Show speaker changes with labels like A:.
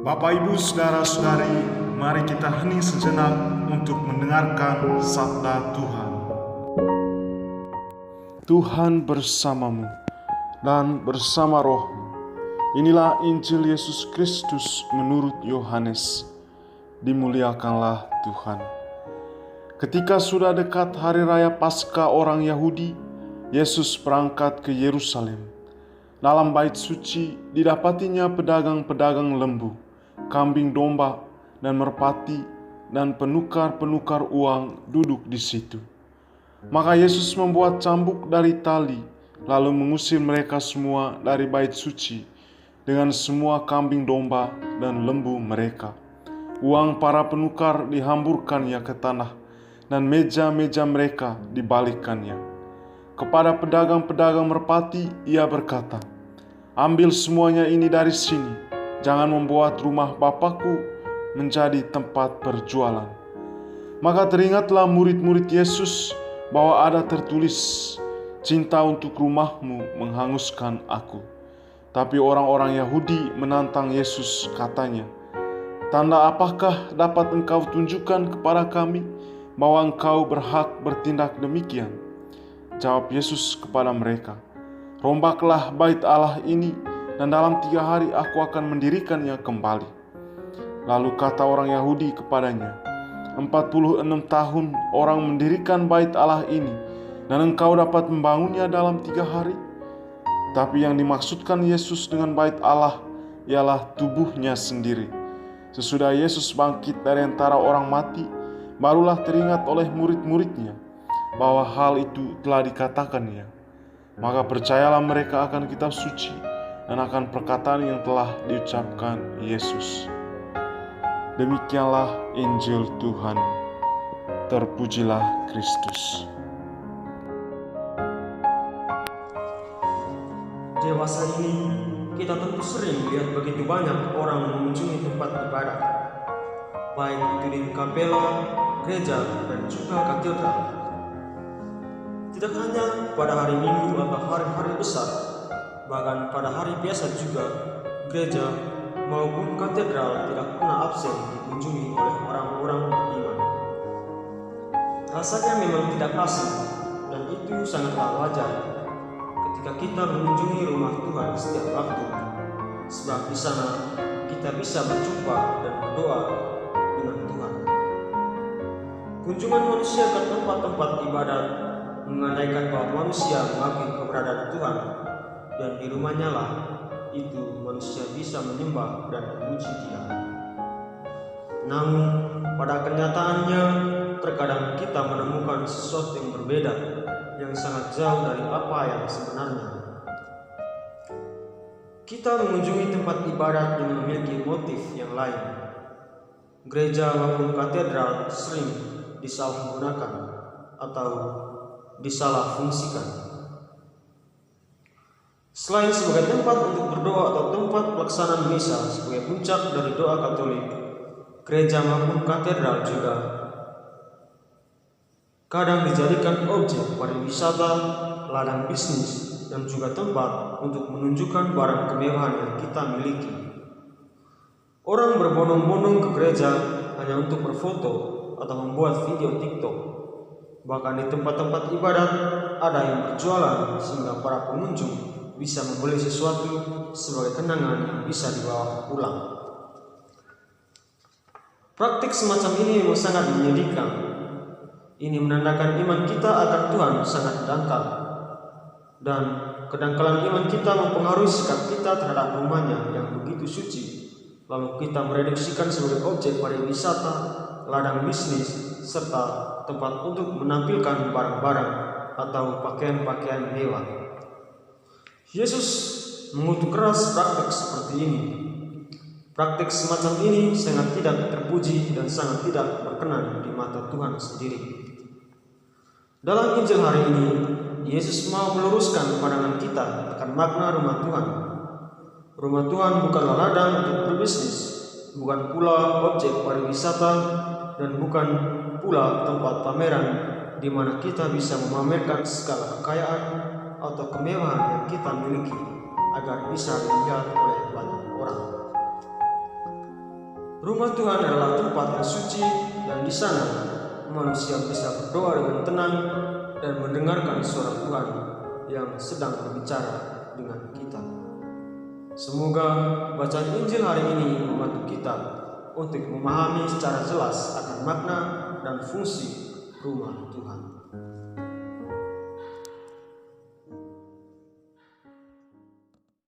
A: Bapak, Ibu, Saudara-saudari, mari kita hening sejenak untuk mendengarkan sabda Tuhan. Tuhan bersamamu dan bersama rohmu. Inilah Injil Yesus Kristus menurut Yohanes. Dimuliakanlah Tuhan. Ketika sudah dekat hari raya Paskah orang Yahudi, Yesus berangkat ke Yerusalem. Dalam bait suci didapatinya pedagang-pedagang lembu, kambing domba, dan merpati, dan penukar-penukar uang duduk di situ. Maka Yesus membuat cambuk dari tali, lalu mengusir mereka semua dari bait suci dengan semua kambing domba dan lembu mereka. Uang para penukar dihamburkannya ke tanah, dan meja-meja mereka dibalikkannya. Kepada pedagang-pedagang merpati ia berkata, "Ambil semuanya ini dari sini, jangan membuat rumah Bapakku menjadi tempat perjualan." Maka teringatlah murid-murid Yesus bahwa ada tertulis, "Cinta untuk rumahmu menghanguskan aku." Tapi orang-orang Yahudi menantang Yesus, katanya, "Tanda apakah dapat engkau tunjukkan kepada kami bahwa engkau berhak bertindak demikian?" Jawab Yesus kepada mereka, "Rombaklah bait Allah ini, dan dalam 3 hari aku akan mendirikannya kembali." Lalu kata orang Yahudi kepadanya, 46 tahun orang mendirikan bait Allah ini, dan engkau dapat membangunnya dalam 3 hari? Tapi yang dimaksudkan Yesus dengan bait Allah ialah tubuhnya sendiri. Sesudah Yesus bangkit dari antara orang mati, barulah teringat oleh murid-muridnya bahwa hal itu telah dikatakannya. Maka percayalah mereka akan kitab suci dan akan perkataan yang telah diucapkan Yesus. Demikianlah Injil Tuhan. Terpujilah Kristus.
B: Dewasa ini, kita tentu sering melihat begitu banyak orang mengunjungi tempat ibadah, baik itu di kapela, gereja, dan juga katedral. Tidak hanya pada hari Minggu atau hari-hari besar, bahkan pada hari biasa juga, gereja maupun katedral tidak pernah absen dikunjungi oleh orang-orang beriman. Rasanya memang tidak asing, dan itu sangatlah wajar ketika kita mengunjungi rumah Tuhan setiap waktu, sebab di sana kita bisa berjumpa dan berdoa dengan Tuhan. Kunjungan manusia ke tempat-tempat ibadat mengandaikan bahwa manusia mengakui keberadaan Tuhan, dan di rumahnya lah itu manusia bisa menyembah dan memuji Dia. Namun pada kenyataannya terkadang kita menemukan sesuatu yang berbeda, yang sangat jauh dari apa yang sebenarnya. Kita mengunjungi tempat ibadat yang memiliki motif yang lain. Gereja maupun katedral sering disalahgunakan atau disalah fungsikan. Selain sebagai tempat untuk berdoa atau tempat pelaksanaan misa sebagai puncak dari doa Katolik, gereja maupun katedral juga kadang dijadikan objek pariwisata, ladang bisnis, dan juga tempat untuk menunjukkan barang kemewahan yang kita miliki. Orang berbondong-bondong ke gereja hanya untuk berfoto atau membuat video TikTok. Bahkan di tempat-tempat ibadat ada yang berjualan sehingga para pengunjung bisa membeli sesuatu sebagai kenangan yang bisa dibawa pulang. Praktik semacam ini memang sangat menyedihkan. Ini menandakan iman kita akan Tuhan sangat dangkal, dan kedangkalan iman kita mempengaruhi sikap kita terhadap rumahnya yang begitu suci. Lalu kita mereduksikan sebagai objek pariwisata, ladang bisnis, serta tempat untuk menampilkan barang-barang atau pakaian-pakaian mewah. Yesus mengutuk keras praktik seperti ini. Praktik semacam ini sangat tidak terpuji dan sangat tidak berkenan di mata Tuhan sendiri. Dalam Injil hari ini, Yesus mau meluruskan pandangan kita akan makna rumah Tuhan. Rumah Tuhan bukanlah ladang untuk berbisnis, bukan pula objek pariwisata, dan bukan pula tempat pameran di mana kita bisa memamerkan segala kekayaan atau kemewahan yang kita miliki agar bisa dilihat oleh banyak orang. Rumah Tuhan adalah tempat yang suci, dan di sana manusia bisa berdoa dengan tenang dan mendengarkan suara Tuhan yang sedang berbicara dengan kita. Semoga bacaan Injil hari ini membantu kita untuk memahami secara jelas akan makna dan fungsi rumah Tuhan.